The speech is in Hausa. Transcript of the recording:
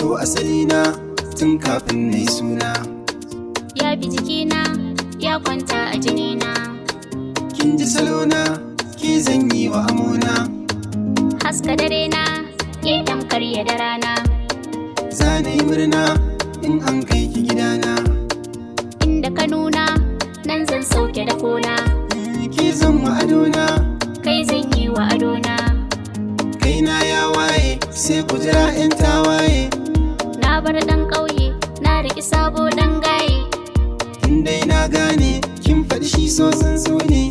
so asalina tun kafin na yi suna. Ya bi jikina ya kwanta a jinina. Kin ji salona ki zan yi wa amona. Haska dare na ke tamkar ya da rana. Za na yi murna in an kai ki gidana. Inda ka nuna nan zan sauke da kona. Ki zan wa adona, Kai zan yi wa adona. kaina ya waye sai ku jira 'yan tawaye. Na bar ɗan ƙauye na riƙi sabo ɗan gaye. In dai na gane kin faɗi shi so san so ne.